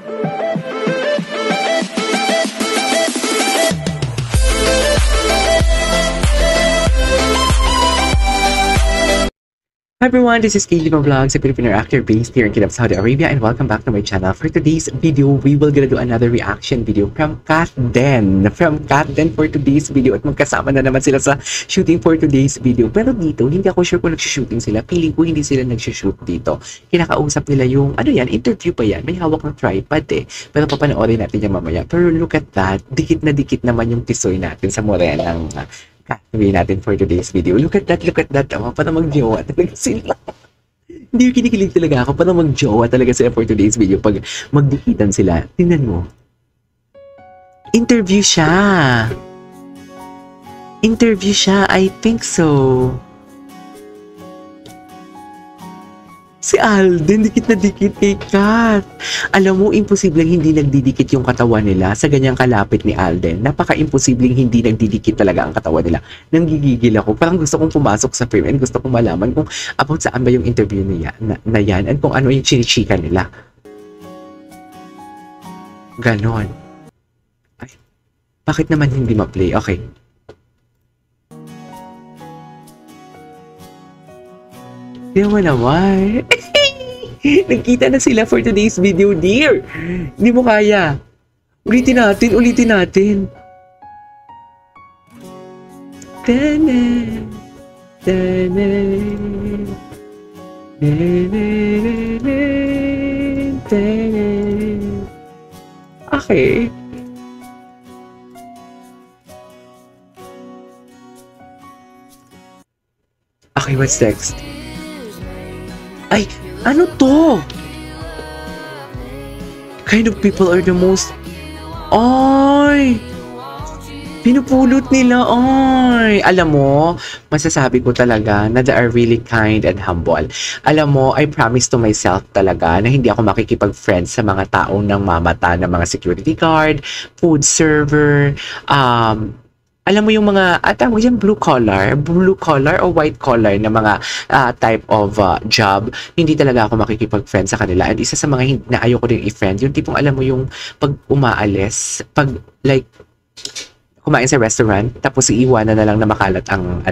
Hi everyone, this is Katie from Vlogs, a Filipino actor based here in Kingdom, Saudi Arabia, and welcome back to my channel. For today's video, we will gonna do another reaction video from Kat Den. For today's video, at magkasama na naman sila sa shooting for today's video. Pero dito, hindi ako sure kung nag-shooting sila. Feeling ko hindi sila nag-shoot dito. Kinakausap nila yung, ano yan, interview pa yan. May hawak ng tripod eh. Pero papanoorin natin yan mamaya. Pero look at that, dikit na dikit naman yung tisoy natin sa morenang sabihin natin for today's video. Look at that, para mag-jowa talaga sila. Hindi yung kinikilig talaga ako, para mag-jowa talaga sila for today's video pag magdikitan sila. Tingnan mo. Interview siya, I think so. Si Alden, dikit na dikit kay Kat. Alam mo, imposibleng hindi nagdidikit yung katawan nila sa ganyang kalapit ni Alden. Napaka-imposibleng hindi nagdidikit talaga ang katawan nila. Nanggigigil ako. Parang gusto kong pumasok sa frame and gusto kong malaman kung about saan ba yung interview niya, na yan and kung ano yung chinichika nila. Ganon. Ay, bakit naman hindi ma-play? Okay. Tingnan mo naman. Nagkita na sila for today's video, dear. Hindi mo kaya. Ulitin natin. Okay. Okay, what's next? Ay, ano to? Kind of people are the most... Ay! Pinupulot nila, ay! Alam mo, masasabi ko talaga na they are really kind and humble. Alam mo, I promise to myself talaga na hindi ako makikipag-friends sa mga taong nang mamata ng mga security guard, food server, alam mo yung mga, tawag dyan, blue collar o white collar na mga type of job, hindi talaga ako makikipag-friend sa kanila. At isa sa mga na ayoko din i-friend, yung tipong alam mo yung pag umaalis, pag like, kumain sa restaurant, tapos iiwanan na lang na makalat ang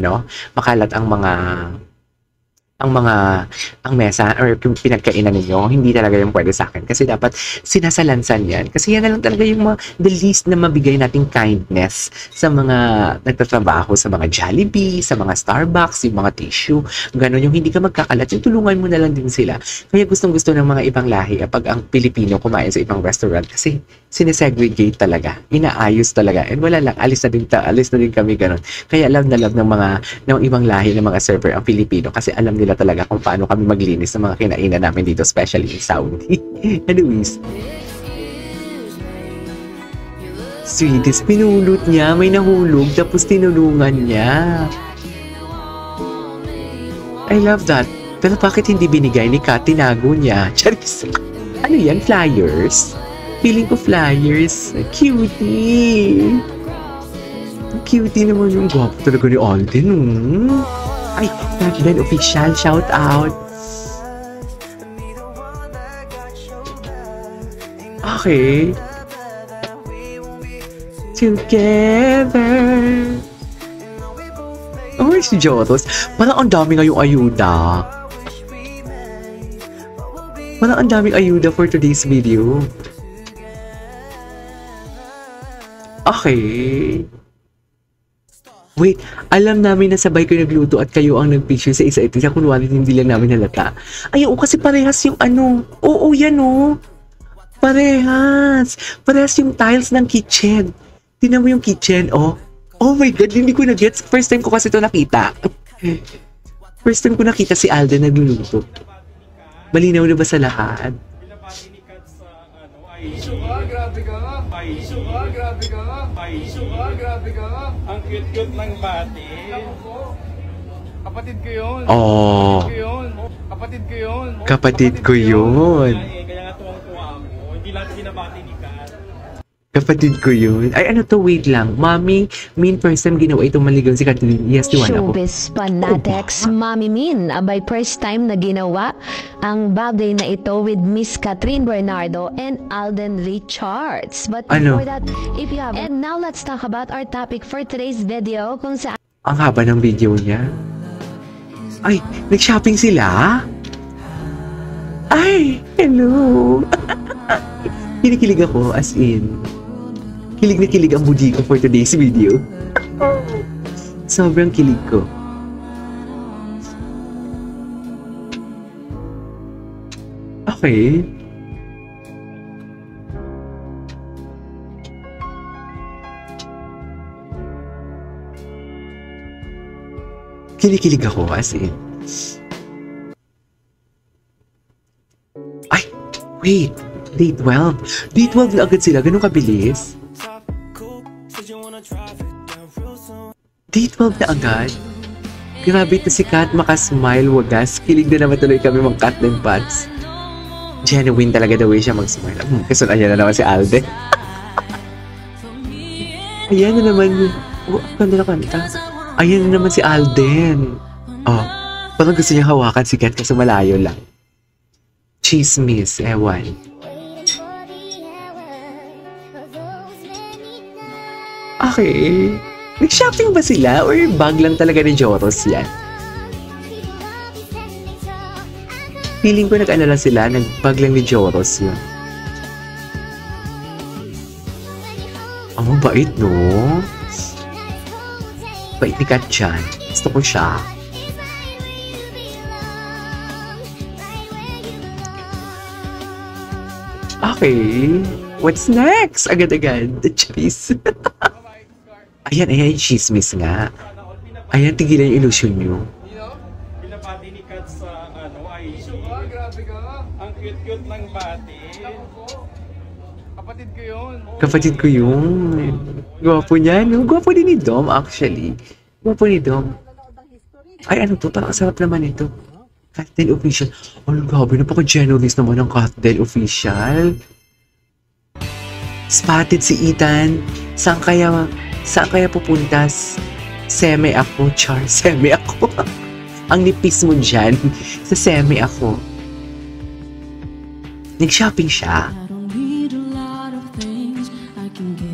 mesa or pinagkainan ninyo, hindi talaga yung pwede sa akin. Kasi dapat sinasalansan yan. Kasi yan na lang talaga yung the least na mabigay nating kindness sa mga nagtatrabaho, sa mga Jollibee, sa mga Starbucks, yung mga tissue. Ganon, yung hindi ka magkakalat, yung tulungan mo na lang din sila. Kaya gustong-gusto ng mga ibang lahi pag ang Pilipino kumain sa ibang restaurant kasi sinesegregate talaga. Inaayos talaga. And wala lang, alis na din kami ganon. Kaya love na love ng ibang lahi ng mga server ang Pilipino kasi alam nila talaga kung paano kami maglinis ng mga kinainan namin dito, especially in Saudi. Anyways, sweetest, pinulot niya, may nahulog, tapos tinulungan niya. I love that. Pero bakit hindi binigay ni Kat, tinago niya? Charis. Ano yan? Flyers? Feeling ko flyers. Cutie. Cutie naman yung gwapo talaga ni Alden. Ay, Kat Den official, shout out. Okay. Together. Oh, si Jotos. Parang ang dami ngayong ayuda. Parang ang daming ayuda for today's video. Okay. Wait, alam namin na sabay kayo nagluto at kayo ang nag-picture sa isa ito. Kung wala hindi lang namin halata. Ay, oo, kasi parehas yung ano. Oo, yan o. Parehas. Parehas yung tiles ng kitchen. Tingnan mo yung kitchen, oh. Oh my God, hindi ko na-gets. First time ko kasi ito nakita. First time ko nakita si Alden nagluluto. Malinaw na ba sa lahat? Grabe ka. Ang cute-cute ng bati. Kapatid ko yun. Oh. Kapatid ko yun. Kaya nga tuwang-tuwa mo. Hindi lang binabati ni Kat. Kapatid ko yun. Ay, ano to? Wait lang. Mami, Min, first time ginawa itong maligaw si Catherine. Yes, tiwala ko. Showbiz fanatics, Mami Min, abay first time na ginawa ang bagay na ito with Miss Catherine Bernardo and Alden Richards. But Ano? before that, if you have... And now let's talk about our topic for today's video kung saan Ang haba ng video niya. Ay, nag-shopping sila? Ay, hello. Kinikilig ako, as in. Kilig na kilig ang budi ko for today's video. Sobrang kilig ko. Okay. Kinikilig ako, as in. Ay, wait. Day 12. Day 12 na agad sila. Ganun kabilis. Day 12 na agad. Grabe ito si Kat. Makasmile, wagas. Kilig na naman tuloy kami mga Kat and Pats. Genuine talaga the way siya mag-smile. Kasi ayan na naman si Alden. Ayan na naman. Oh, kanta na kanta. Ayan na naman si Alden. Oh, parang gusto niya hawakan si Kat kasi malayo lang. Chismis, ewan. Okay. Nag-shopping ba sila? Or bag lang talaga ni Joros yan? Feeling ko nag-ano lang sila, nag-bag lang ni Joros yun. Ang mabait, no? Bait ni Kat dyan. Gusto ko siya. Okay. What's next? Agad-agad. Charis. Ayan, ayan, chismis nga. Ayan, tigilan yung illusion nyo. Pinapati ni Kat sa IG. Ang cute-cute ng bati. Kapatid ko yun. Kapatid ko yun. Gwapo niya, no? Gwapo din ni Dom, actually. Gwapo ni Dom. Ay, ano to? Parang sarap naman ito. Catdale Official. Oh, grabe, napaka-generous naman ng Catdale Official. Spotted si Ethan. Saan kaya pupuntas? Seme ako, Char. Seme ako. Ang nipis mo dyan. Sa seme ako. Nag-shopping siya.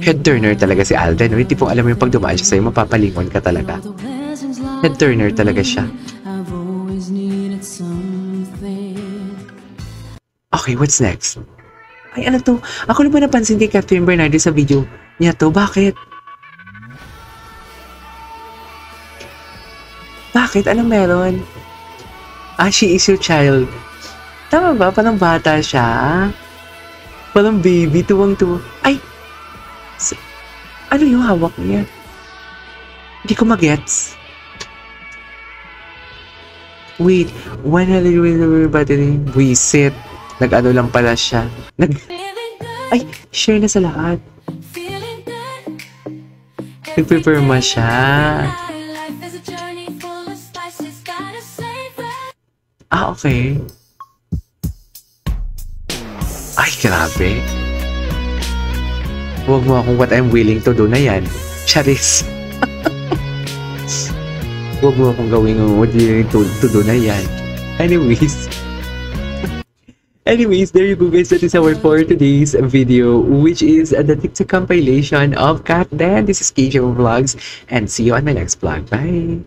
Head turner talaga si Alden. Hindi pong alam mo yung pag dumaan siya sa'yo, mapapalingon ka talaga. Head turner talaga siya. Okay, what's next? Ay, ano to? Ako na ba napansin kay Catherine Bernardo sa video niya to? Bakit? Bakit? Anong meron? Ah, she is your child. Tama ba? Parang bata siya. Parang baby, tuwang-tuwa. Ay! Ano yung hawak niya? Hindi ko magets. Wait, when are you battery? Wisit. Nag-ano lang pala siya. Ay, share na sa lahat. Nag-prepare siya. Ah, okay. Ay, grabe. Huwag mo akong what I'm willing to do na yan. Charis. Huwag mo akong gawin ng what you're willing to do na yan. Anyways, there you go guys. That is our for today's video, which is the TikTok compilation of Kat Dan. This is KJ Vlogs, and see you on my next vlog. Bye!